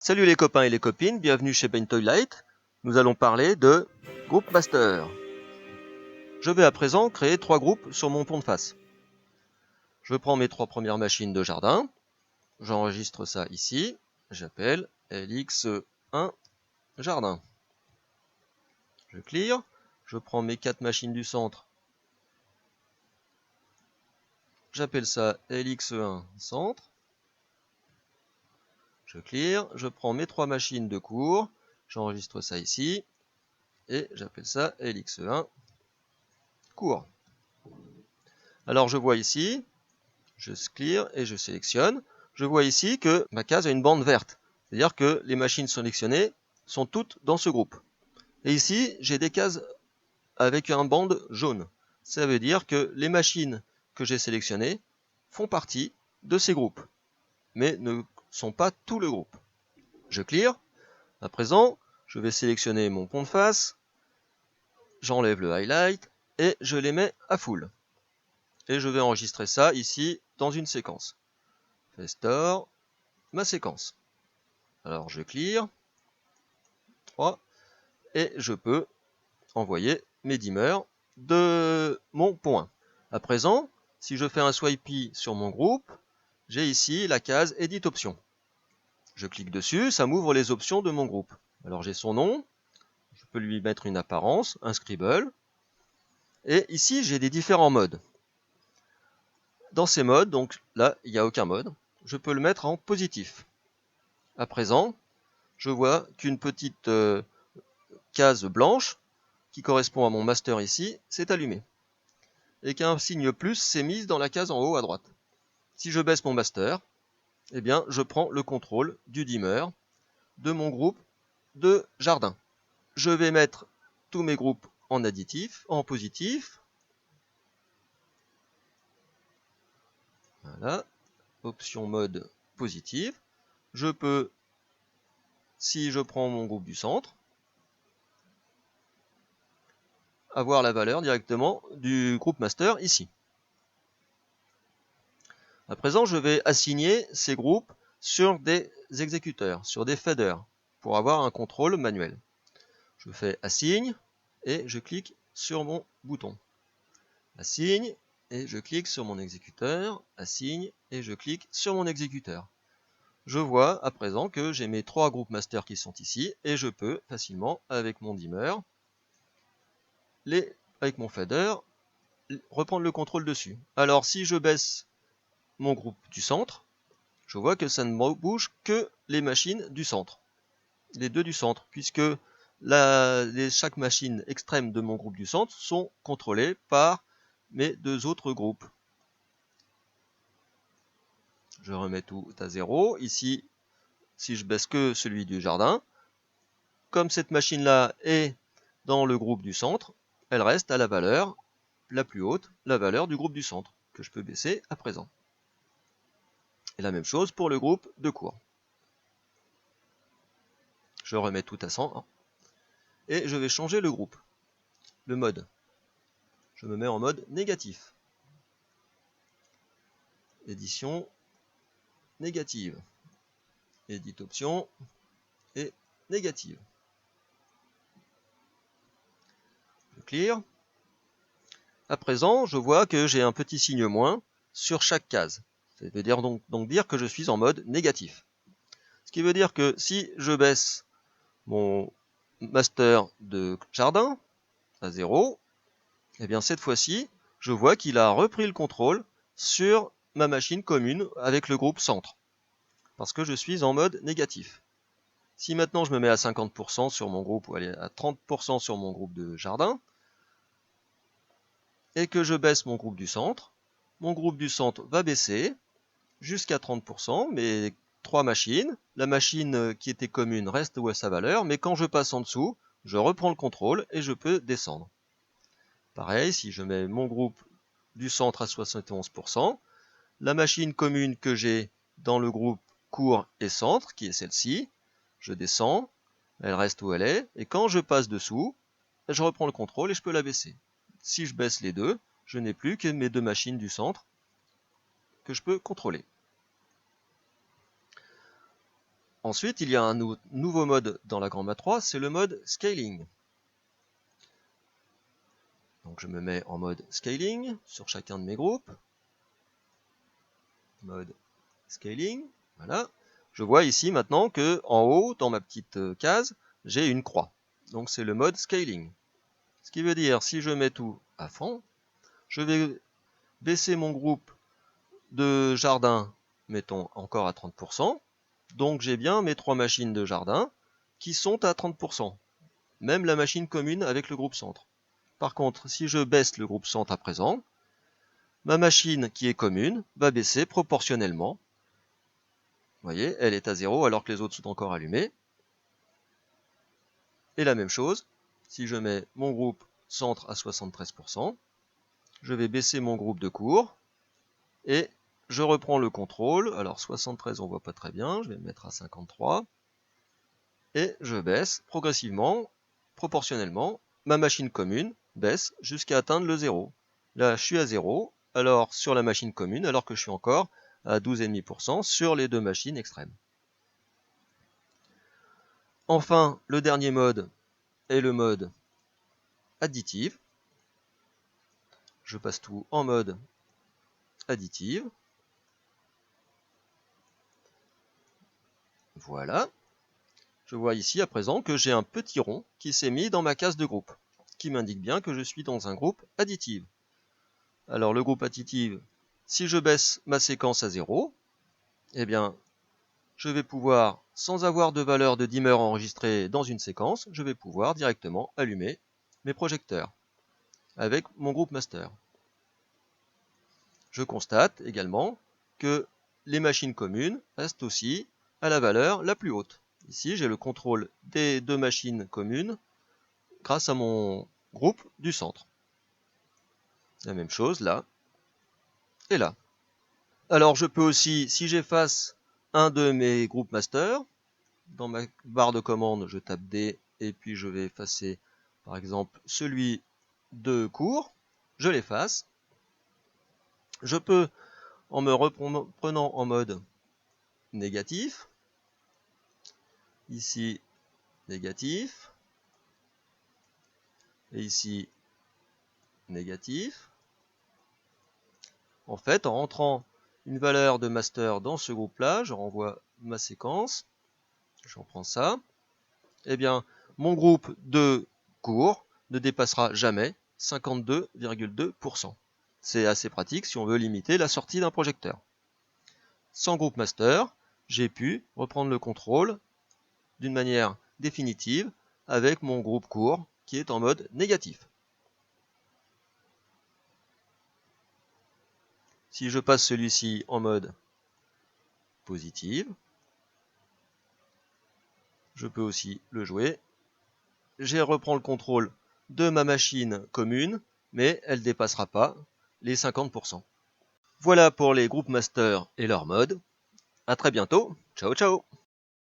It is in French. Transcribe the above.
Salut les copains et les copines, bienvenue chez Paint Toylight. Nous allons parler de groupe master. Je vais à présent créer 3 groupes sur mon pont de face. Je prends mes 3 premières machines de jardin, j'enregistre ça ici, j'appelle LX1 jardin. Je clear, je prends mes 4 machines du centre, j'appelle ça LX1 centre. Je clear, je prends mes 3 machines de cours, j'enregistre ça ici, et j'appelle ça LX1 cours. Alors je vois ici, je clear et je sélectionne. Je vois ici que ma case a une bande verte. C'est-à-dire que les machines sélectionnées sont toutes dans ce groupe. Et ici, j'ai des cases avec une bande jaune. Ça veut dire que les machines que j'ai sélectionnées font partie de ces groupes, mais ne sont pas tout le groupe. Je clear. À présent, je vais sélectionner mon pont de face, j'enlève le highlight et je les mets à full. Et je vais enregistrer ça ici dans une séquence. Fais store, ma séquence. Alors je clear, 3, et je peux envoyer mes dimmers de mon point. À présent, si je fais un swipe sur mon groupe, j'ai ici la case Edit Options. Je clique dessus, ça m'ouvre les options de mon groupe. Alors j'ai son nom, je peux lui mettre une apparence, un scribble, et ici j'ai des différents modes. Dans ces modes, donc là il n'y a aucun mode, je peux le mettre en positif. À présent, je vois qu'une petite case blanche qui correspond à mon master ici, s'est allumé. Et qu'un signe plus s'est mis dans la case en haut à droite. Si je baisse mon master, eh bien, je prends le contrôle du dimmer de mon groupe de jardin. Je vais mettre tous mes groupes en additif, en positif. Voilà, option mode positive. Je peux, si je prends mon groupe du centre, avoir la valeur directement du groupe master ici. À présent, je vais assigner ces groupes sur des exécuteurs, sur des faders, pour avoir un contrôle manuel. Je fais Assign et je clique sur mon bouton. Assign et je clique sur mon exécuteur. Assign et je clique sur mon exécuteur. Je vois à présent que j'ai mes 3 groupes master qui sont ici et je peux facilement, avec mon dimmer, avec mon fader, reprendre le contrôle dessus. Alors si je baisse mon groupe du centre, je vois que ça ne bouge que les machines du centre. Les deux du centre, puisque chaque machine extrême de mon groupe du centre sont contrôlées par mes 2 autres groupes. Je remets tout à 0. Ici, si je baisse que celui du jardin, comme cette machine-là est dans le groupe du centre, elle reste à la valeur la plus haute, la valeur du groupe du centre, que je peux baisser à présent. Et la même chose pour le groupe de cours. Je remets tout à 100. Et je vais changer le groupe, le mode. Je me mets en mode négatif. Édition négative. Edit option et négative. Je clear. À présent, je vois que j'ai un petit signe moins sur chaque case. Ça veut dire donc dire que je suis en mode négatif. Ce qui veut dire que si je baisse mon master de jardin à 0, eh bien cette fois-ci, je vois qu'il a repris le contrôle sur ma machine commune avec le groupe centre, parce que je suis en mode négatif. Si maintenant je me mets à 50% sur mon groupe, ou à 30% sur mon groupe de jardin, et que je baisse mon groupe du centre va baisser jusqu'à 30%, mais 3 machines. La machine qui était commune reste où à sa valeur, mais quand je passe en dessous, je reprends le contrôle et je peux descendre. Pareil, si je mets mon groupe du centre à 71%, la machine commune que j'ai dans le groupe cours et centre, qui est celle-ci, je descends, elle reste où elle est, et quand je passe dessous, je reprends le contrôle et je peux la baisser. Si je baisse les deux, je n'ai plus que mes 2 machines du centre que je peux contrôler. Ensuite, il y a un nouveau mode dans la Grand Math 3, c'est le mode Scaling. Donc je me mets en mode Scaling sur chacun de mes groupes. Mode Scaling, voilà. Je vois ici maintenant que en haut, dans ma petite case, j'ai une croix. Donc c'est le mode Scaling. Ce qui veut dire, si je mets tout à fond, je vais baisser mon groupe de jardin, mettons encore à 30%. Donc j'ai bien mes 3 machines de jardin qui sont à 30%. Même la machine commune avec le groupe centre. Par contre, si je baisse le groupe centre à présent, ma machine qui est commune va baisser proportionnellement. Vous voyez, elle est à 0 alors que les autres sont encore allumés. Et la même chose, si je mets mon groupe centre à 73%, je vais baisser mon groupe de cours et je reprends le contrôle. Alors 73 on voit pas très bien, je vais me mettre à 53 et je baisse progressivement, proportionnellement, ma machine commune baisse jusqu'à atteindre le 0. Là je suis à 0, alors sur la machine commune, alors que je suis encore à 12,5% sur les deux machines extrêmes. Enfin, le dernier mode est le mode additive. Je passe tout en mode additive. Voilà. Je vois ici à présent que j'ai un petit rond qui s'est mis dans ma case de groupe, qui m'indique bien que je suis dans un groupe additive. Alors le groupe additive, si je baisse ma séquence à 0, eh bien, je vais pouvoir, sans avoir de valeur de dimmer enregistrée dans une séquence, je vais pouvoir directement allumer mes projecteurs avec mon groupe master. Je constate également que les machines communes restent aussi à la valeur la plus haute. Ici, j'ai le contrôle des deux machines communes grâce à mon groupe du centre. La même chose là et là. Alors je peux aussi, si j'efface un de mes groupes master, dans ma barre de commande, je tape D et puis je vais effacer par exemple celui de cours, je l'efface. Je peux, en me reprenant en mode négatif, ici négatif, et ici négatif. En fait, en rentrant une valeur de master dans ce groupe-là, je renvoie ma séquence, j'en prends ça, eh bien, mon groupe de cours ne dépassera jamais 52,2%. C'est assez pratique si on veut limiter la sortie d'un projecteur. Sans groupe master, j'ai pu reprendre le contrôle d'une manière définitive avec mon groupe cours qui est en mode négatif. Si je passe celui-ci en mode positif, je peux aussi le jouer. Je reprends le contrôle de ma machine commune, mais elle ne dépassera pas les 50%. Voilà pour les groupes master et leur mode. À très bientôt. Ciao ciao.